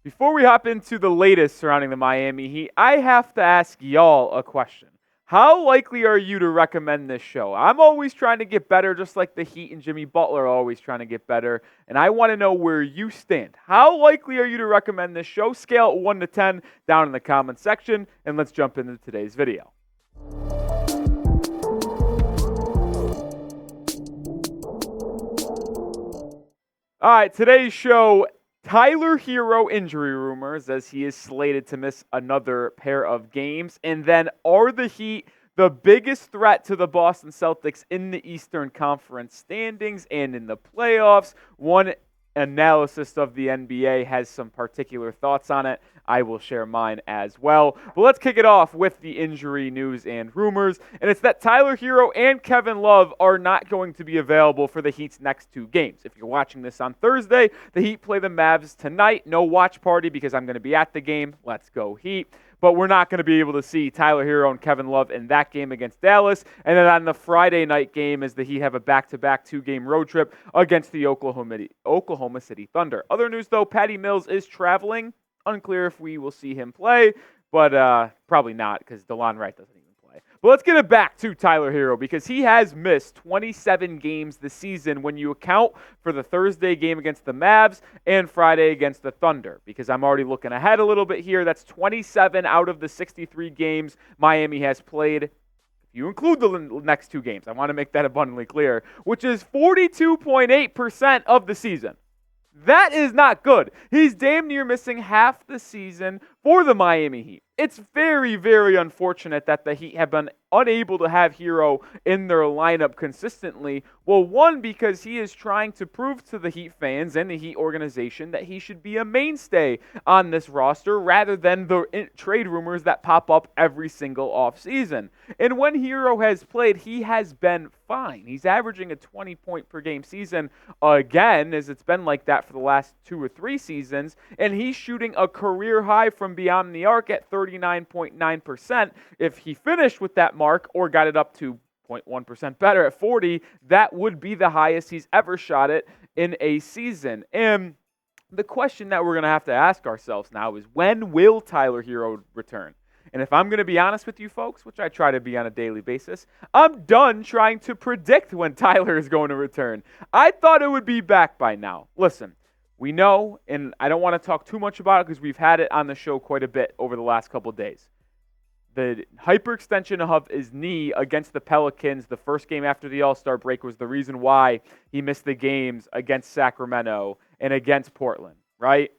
Before we hop into the latest surrounding the Miami Heat, I have to ask y'all a question. How likely are you to recommend this show? I'm always trying to get better, just like the Heat and Jimmy Butler are always trying to get better, and I want to know where you stand. How likely are you to recommend this show? Scale 1 to 10 down in the comment section, and let's jump into today's video. All right, today's show, Tyler Herro injury rumors as he is slated to miss another pair of games. And then, are the Heat the biggest threat to the Boston Celtics in the Eastern Conference standings and in the playoffs? One analyst of the NBA has some particular thoughts on it. I will share mine as well. But let's kick it off with the injury news and rumors. And it's that Tyler Herro and Kevin Love are not going to be available for the Heat's next two games. If you're watching this on Thursday, the Heat play the Mavs tonight. No watch party because I'm going to be at the game. Let's go Heat. But we're not going to be able to see Tyler Herro and Kevin Love in that game against Dallas. And then on the Friday night game is the Heat have a back-to-back two-game road trip against the Oklahoma City Thunder. Other news, though, Patty Mills is traveling. Unclear if we will see him play, but probably not because DeLon Wright doesn't even play. But let's get it back to Tyler Herro because he has missed 27 games this season when you account for the Thursday game against the Mavs and Friday against the Thunder, because I'm already looking ahead a little bit here. That's 27 out of the 63 games Miami has played. If you include the next two games, I want to make that abundantly clear, which is 42.8% of the season. That is not good. He's damn near missing half the season for the Miami Heat. It's very, very unfortunate that the Heat have been unable to have Herro in their lineup consistently. Well, one, because he is trying to prove to the Heat fans and the Heat organization that he should be a mainstay on this roster rather than the trade rumors that pop up every single offseason. And when Herro has played, he has been fine. He's averaging a 20-point-per-game season again, as it's been like that for the last 2 or 3 seasons, and he's shooting a career high from beyond the arc at 39.9%. If he finished with that mark or got it up to 0.1% better at 40, that would be the highest he's ever shot it in a season. And the question that we're going to have to ask ourselves now is, when will Tyler Herro return? And if I'm going to be honest with you folks, which I try to be on a daily basis, I'm done trying to predict when Tyler is going to return. I thought it would be back by now. Listen, we know, and I don't want to talk too much about it because we've had it on the show quite a bit over the last couple of days. The hyperextension of his knee against the Pelicans, the first game after the All-Star break, was the reason why he missed the games against Sacramento and against Portland, right?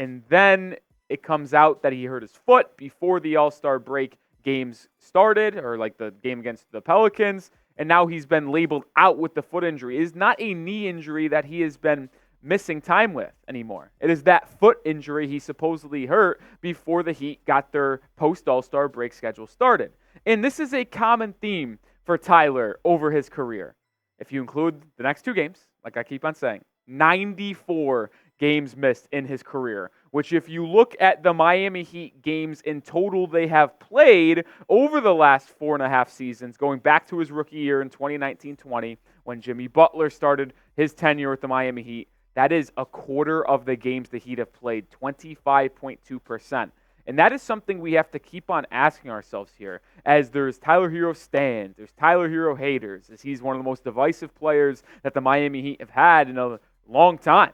And then it comes out that he hurt his foot before the All-Star break games started, or like the game against the Pelicans, and now he's been labeled out with the foot injury. It is not a knee injury that he has been missing time with anymore. It is that foot injury he supposedly hurt before the Heat got their post-All-Star break schedule started. And this is a common theme for Tyler over his career. If you include the next two games, like I keep on saying, 94 games missed in his career, which if you look at the Miami Heat games in total they have played over the last 4.5 seasons, going back to his rookie year in 2019-20, when Jimmy Butler started his tenure with the Miami Heat, that is a quarter of the games the Heat have played, 25.2%. And that is something we have to keep on asking ourselves here, as there's Tyler Herro stans, there's Tyler Herro haters, as he's one of the most divisive players that the Miami Heat have had in a long time.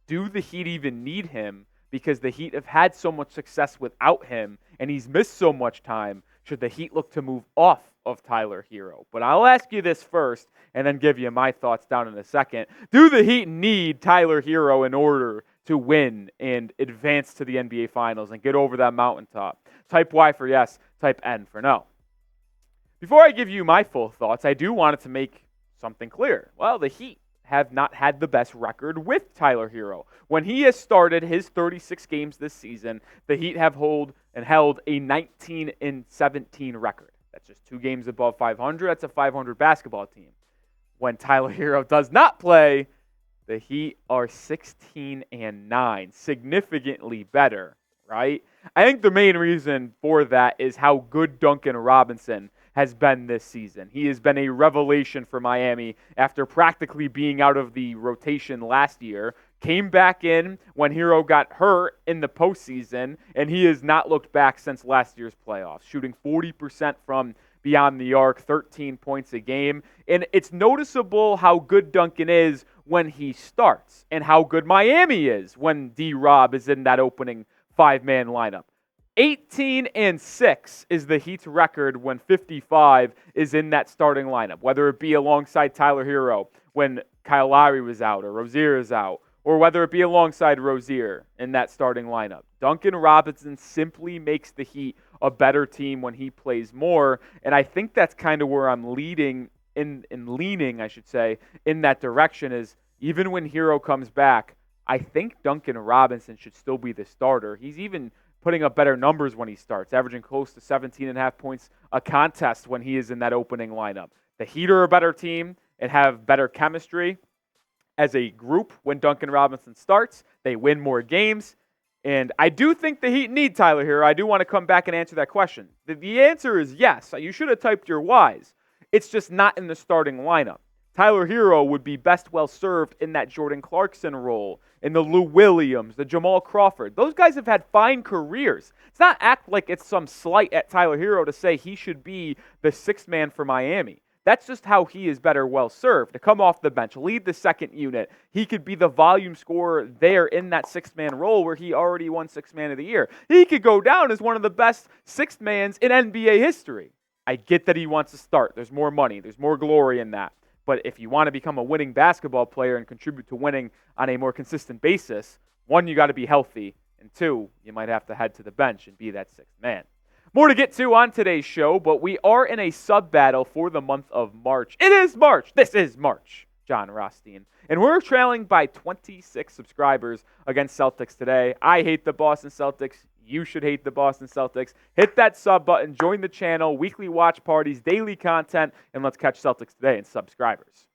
Do the Heat even need him? Because the Heat have had so much success without him, and he's missed so much time. Should the Heat look to move off of Tyler Herro? But I'll ask you this first, and then give you my thoughts down in a second. Do the Heat need Tyler Herro in order to win and advance to the NBA Finals and get over that mountaintop? Type Y for yes, type N for no. Before I give you my full thoughts, I do want to make something clear. Well, the Heat have not had the best record with Tyler Herro. When he has started his 36 games this season, the Heat have held a 19-17 record. That's just 2 games above 500. That's a 500 basketball team. When Tyler Herro does not play, the Heat are 16-9, significantly better, right? I think the main reason for that is how good Duncan Robinson has been this season. He has been a revelation for Miami after practically being out of the rotation last year came back in when Herro got hurt in the postseason, and he has not looked back since last year's playoffs, shooting 40% from beyond the arc, 13 points a game. And it's noticeable how good Duncan is when he starts and how good Miami is when D-Rob is in that opening five-man lineup. 18-6 is the Heat's record when 55 is in that starting lineup, whether it be alongside Tyler Herro when Kyle Lowry was out or Rozier is out, or whether it be alongside Rozier in that starting lineup. Duncan Robinson simply makes the Heat a better team when he plays more, and I think that's kind of where I'm leaning in that direction is even when Herro comes back, I think Duncan Robinson should still be the starter. He's even putting up better numbers when he starts, averaging close to 17.5 points a contest when he is in that opening lineup. The Heat are a better team and have better chemistry as a group when Duncan Robinson starts. They win more games. And I do think the Heat need Tyler Herro. I do want to come back and answer that question. The answer is yes. You should have typed your whys. It's just not in the starting lineup. Tyler Herro would be best well served in that Jordan Clarkson role, in the Lou Williams, the Jamal Crawford. Those guys have had fine careers. It's not act like it's some slight at Tyler Herro to say he should be the sixth man for Miami. That's just how he is better well served. To come off the bench, lead the second unit. He could be the volume scorer there in that sixth-man role where he already won Sixth Man of the Year. He could go down as one of the best sixth mans in NBA history. I get that he wants to start. There's more money. There's more glory in that. But if you want to become a winning basketball player and contribute to winning on a more consistent basis, one, you got to be healthy, and two, you might have to head to the bench and be that sixth man. More to get to on today's show, but we are in a sub-battle for the month of March. It is March. This is March, John Rothstein. And we're trailing by 26 subscribers against Celtics today. I hate the Boston Celtics. You should hate the Boston Celtics. Hit that sub button, join the channel, weekly watch parties, daily content, and let's catch Celtics today and subscribers.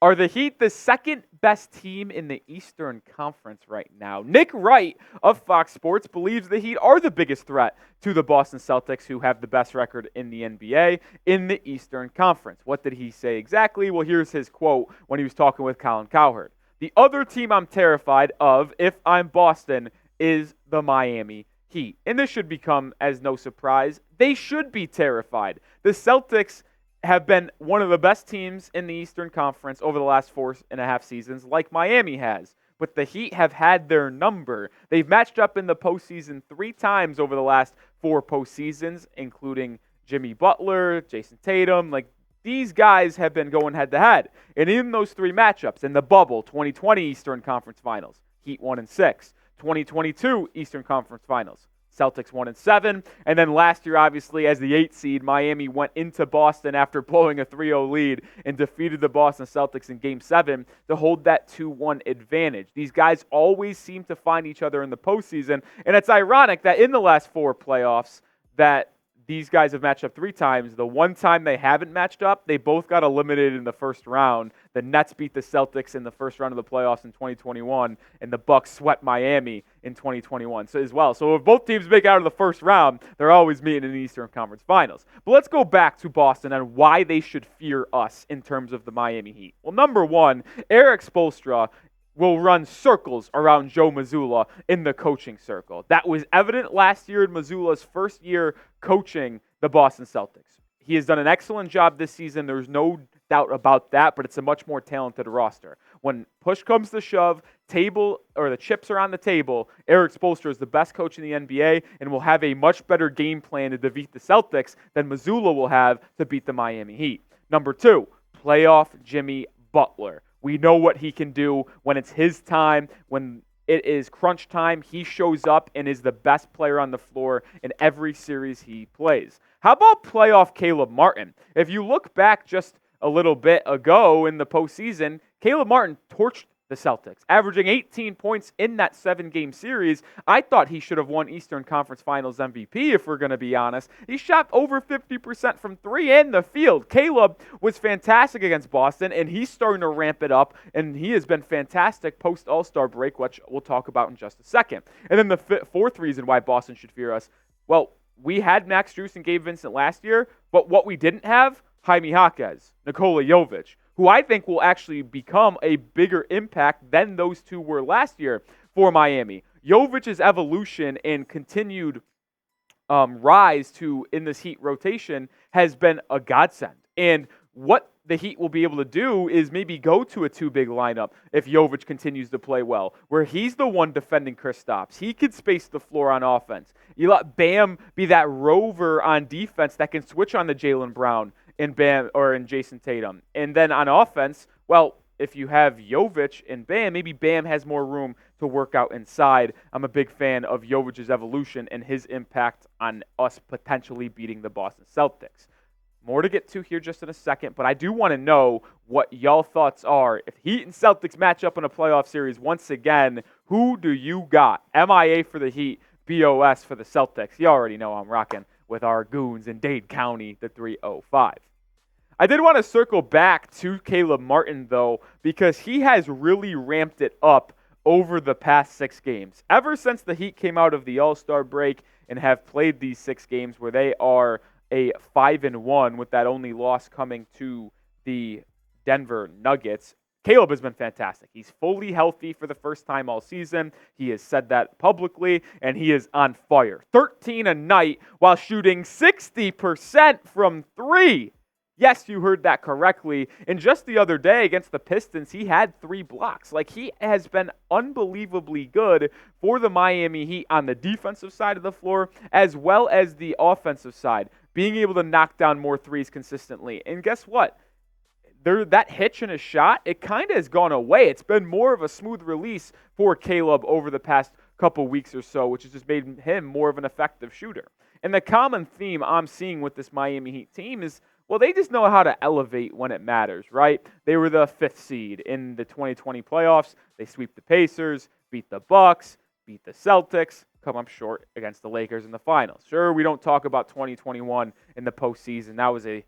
Are the Heat the second best team in the Eastern Conference right now? Nick Wright of Fox Sports believes the Heat are the biggest threat to the Boston Celtics, who have the best record in the NBA in the Eastern Conference. What did he say exactly? Well, here's his quote when he was talking with Colin Cowherd. The other team I'm terrified of, if I'm Boston, is the Miami Heat. And this should become as no surprise. They should be terrified. The Celtics have been one of the best teams in the Eastern Conference over the last 4.5 seasons, like Miami has. But the Heat have had their number. They've matched up in the postseason 3 times over the last 4 postseasons, including Jimmy Butler, Jason Tatum. These guys have been going head-to-head. And in those 3 matchups, in the bubble, 2020 Eastern Conference Finals, Heat 1-6. 2022 Eastern Conference Finals, Celtics 1-7, and then last year, obviously, as the 8th seed, Miami went into Boston after blowing a 3-0 lead and defeated the Boston Celtics in Game 7 to hold that 2-1 advantage. These guys always seem to find each other in the postseason, and it's ironic that in the last 4 playoffs that these guys have matched up 3 times. The one time they haven't matched up, they both got eliminated in the first round. The Nets beat the Celtics in the first round of the playoffs in 2021, and the Bucks swept Miami in 2021 as well. So if both teams make out of the first round, they're always meeting in the Eastern Conference Finals. But let's go back to Boston and why they should fear us in terms of the Miami Heat. Well, number one, Eric Spoelstra will run circles around Joe Mazzulla in the coaching circle. That was evident last year in Mazzulla's first year coaching the Boston Celtics. He has done an excellent job this season. There's no doubt about that, but it's a much more talented roster. When push comes to shove, the chips are on the table, Eric Spoelstra is the best coach in the NBA and will have a much better game plan to defeat the Celtics than Mazzulla will have to beat the Miami Heat. Number 2, playoff Jimmy Butler. We know what he can do when it's his time, when it is crunch time. He shows up and is the best player on the floor in every series he plays. How about playoff Caleb Martin? If you look back just a little bit ago in the postseason, Caleb Martin torched the Celtics, averaging 18 points in that 7-game series. I thought he should have won Eastern Conference Finals MVP, if we're going to be honest. He shot over 50% from 3 in the field. Caleb was fantastic against Boston, and he's starting to ramp it up, and he has been fantastic post-All-Star break, which we'll talk about in just a second. And then the fourth reason why Boston should fear us, well, we had Max Strus and Gabe Vincent last year, but what we didn't have, Jaime Jaquez, Nikola Jovic, who I think will actually become a bigger impact than those two were last year for Miami. Jovic's evolution and continued rise in this Heat rotation has been a godsend. And what the Heat will be able to do is maybe go to a two-big lineup if Jovic continues to play well, where he's the one defending Kristaps. He can space the floor on offense. You let Bam be that rover on defense that can switch on the Jaylen Brown in Bam or in Jason Tatum. And then on offense, well, if you have Jovic and Bam, maybe Bam has more room to work out inside. I'm a big fan of Jovic's evolution and his impact on us potentially beating the Boston Celtics. More to get to here just in a second, but I do want to know what y'all thoughts are. If Heat and Celtics match up in a playoff series once again, who do you got? MIA for the Heat, BOS for the Celtics. You already know I'm rocking with our goons in Dade County, the 305. I did want to circle back to Caleb Martin, though, because he has really ramped it up over the past 6 games. Ever since the Heat came out of the All-Star break and have played these 6 games where they are a 5-1 with that only loss coming to the Denver Nuggets, Caleb has been fantastic. He's fully healthy for the first time all season. He has said that publicly, and he is on fire. 13 a night while shooting 60% from 3. Yes, you heard that correctly. And just the other day against the Pistons, he had 3 blocks. Like, he has been unbelievably good for the Miami Heat on the defensive side of the floor as well as the offensive side, being able to knock down more threes consistently. And guess what? That hitch in his shot, it kind of has gone away. It's been more of a smooth release for Caleb over the past couple weeks or so, which has just made him more of an effective shooter. And the common theme I'm seeing with this Miami Heat team is, well, they just know how to elevate when it matters, right? They were the 5th seed in the 2020 playoffs. They sweep the Pacers, beat the Bucks, beat the Celtics, come up short against the Lakers in the finals. Sure, we don't talk about 2021 in the postseason. That was a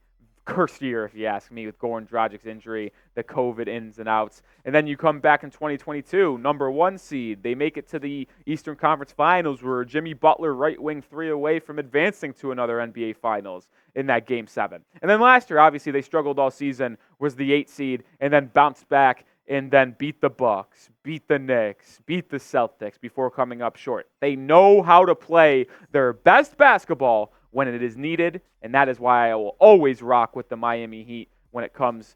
cursed year, if you ask me, with Goran Dragic's injury, the COVID ins and outs. And then you come back in 2022, number 1 seed. They make it to the Eastern Conference Finals, where Jimmy Butler right wing 3 away from advancing to another NBA Finals in that Game 7. And then last year, obviously, they struggled all season, was the 8 seed, and then bounced back and then beat the Bucks, beat the Knicks, beat the Celtics before coming up short. They know how to play their best basketball when it is needed, and that is why I will always rock with the Miami Heat when it comes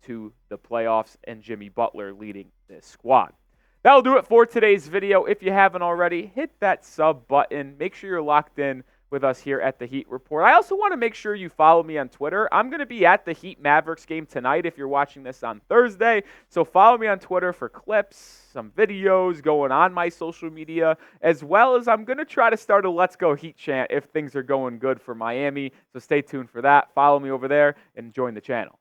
to the playoffs and Jimmy Butler leading this squad. That'll do it for today's video. If you haven't already, hit that sub button. Make sure you're locked in with us here at the Heat Report. I also want to make sure you follow me on Twitter. I'm going to be at the Heat Mavericks game tonight if you're watching this on Thursday. So follow me on Twitter for clips, some videos going on my social media, as well as I'm going to try to start a Let's Go Heat chant if things are going good for Miami. So stay tuned for that. Follow me over there and join the channel.